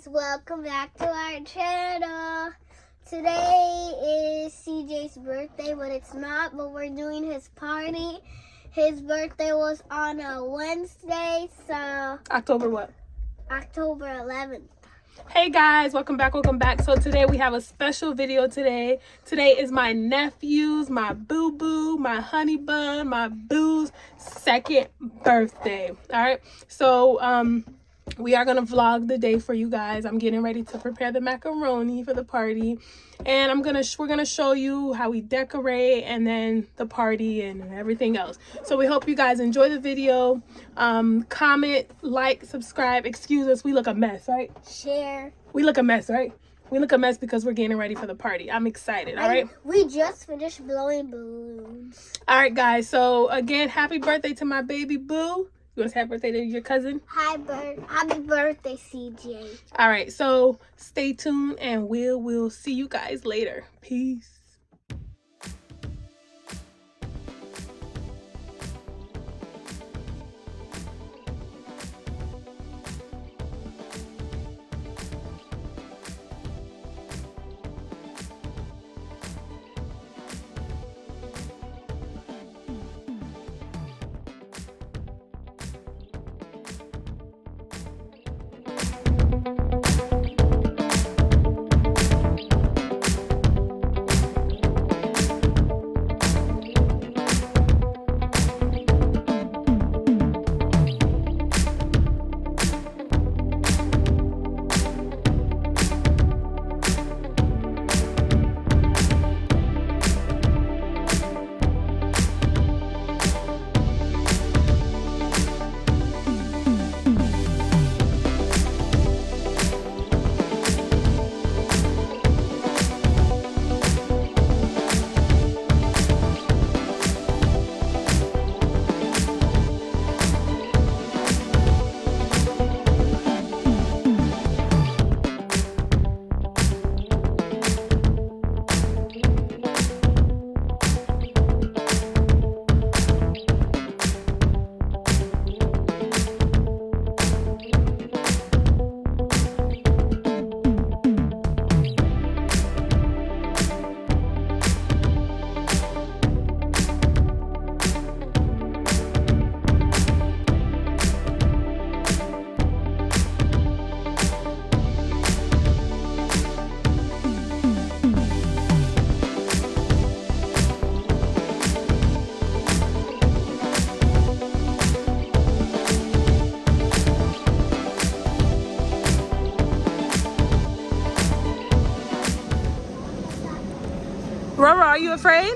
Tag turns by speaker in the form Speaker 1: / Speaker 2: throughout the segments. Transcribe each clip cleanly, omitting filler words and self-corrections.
Speaker 1: guys, welcome back to our channel. Today is CJ's birthday, but it's not, but we're doing his party. His birthday was on a Wednesday, so
Speaker 2: October what?
Speaker 1: October 11th.
Speaker 2: Hey guys, welcome back. So today we have a special video today. Today is my nephew's, my boo-boo, my honey bun, my boo's second birthday. All right, so we are gonna vlog the day for you guys. I'm getting ready to prepare the macaroni for the party, and we're gonna show you how we decorate and then the party and everything else. So we hope you guys enjoy the video. Comment, like, subscribe. Excuse us, we look a mess, right?
Speaker 1: Share.
Speaker 2: We look a mess, right? We look a mess because we're getting ready for the party. I'm excited. All right,
Speaker 1: we just finished blowing balloons.
Speaker 2: all right guys, so again, happy birthday to my baby boo. You want to say happy birthday to your cousin?
Speaker 1: Happy birthday, CJ.
Speaker 2: All right, so stay tuned and we'll see you guys later. Peace. Rora, are you afraid?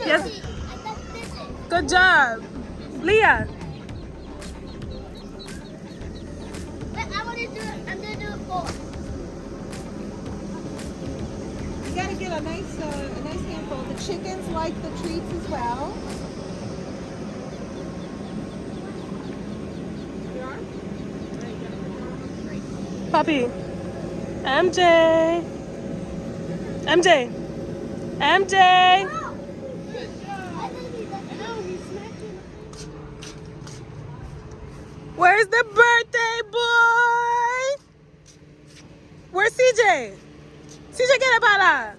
Speaker 2: Yes. Good job. Leah.
Speaker 1: I'm gonna do it 4.
Speaker 3: You gotta get a nice handful. The chickens like the treats as well.
Speaker 2: Puppy. MJ. Where's the birthday boy? Where's CJ? CJ, get up out.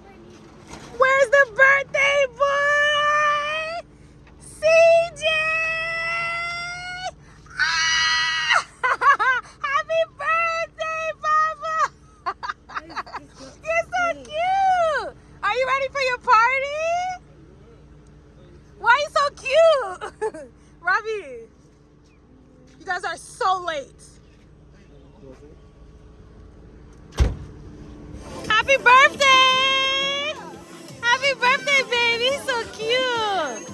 Speaker 2: Where's the birthday boy? CJ! Ah! Happy birthday, Papa! You're so cute! Are you ready for your party? Why are you so cute? Robbie, you guys are so late. Happy birthday! Happy birthday, baby! So cute!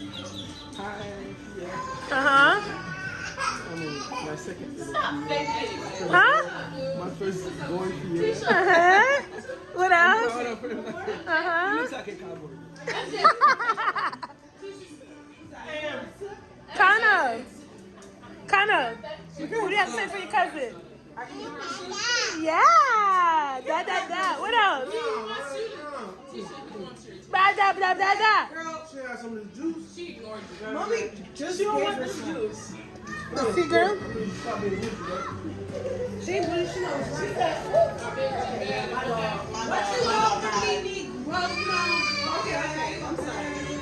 Speaker 4: Hi. Yeah.
Speaker 2: Uh-huh.
Speaker 4: I mean, my second.
Speaker 2: Huh?
Speaker 4: My first is going for you.
Speaker 2: Uh-huh. What else?
Speaker 4: He
Speaker 2: Uh-huh.
Speaker 4: looks like a cowboy.
Speaker 2: Connor. What do you have to say for your cousin? Yeah. Da. What else? Da.
Speaker 4: She has some of the juice.
Speaker 3: Mommy just gave her some juice.
Speaker 2: See, girl?
Speaker 3: She knows. What you want from me? Well, okay, I'm sorry.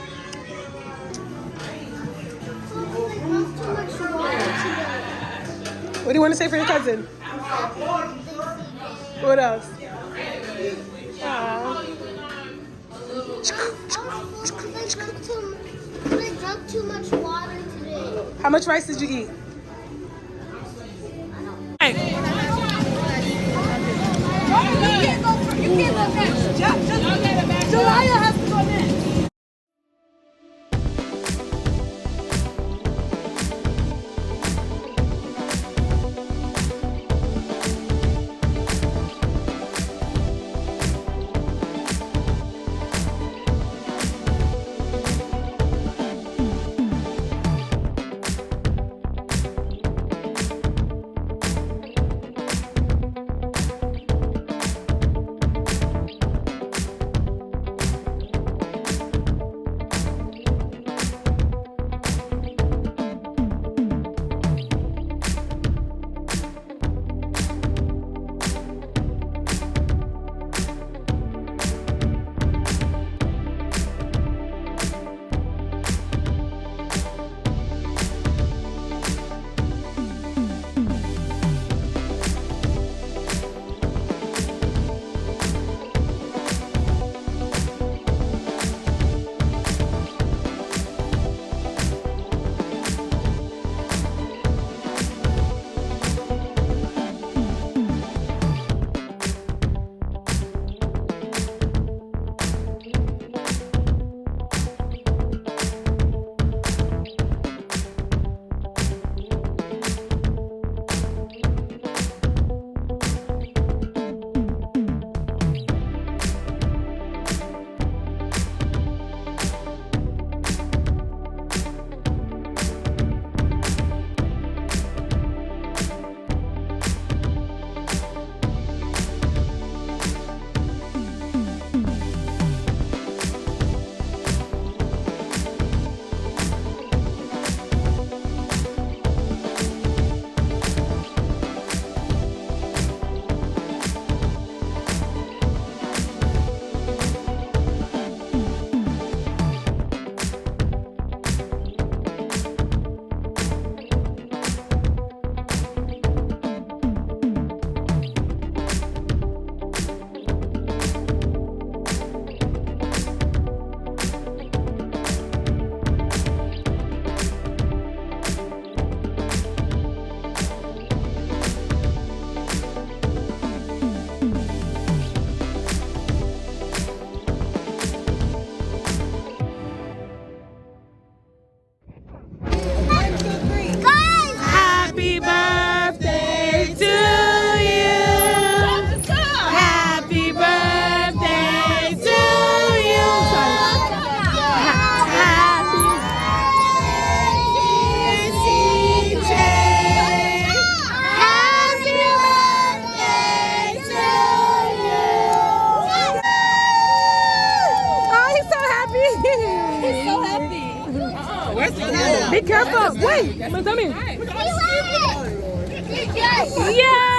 Speaker 2: What do you want to say for your cousin? What else? Aw.
Speaker 1: I drank too much water today.
Speaker 2: How much rice did you eat? Hey.
Speaker 3: You can't go next. Julia has to go next.
Speaker 2: Happy birthday to you. Happy birthday to you. Happy birthday, CJ. Happy birthday to you. Oh, he's so happy. He's so happy. Be careful. Wait, come here.
Speaker 1: Yes.
Speaker 2: Yeah.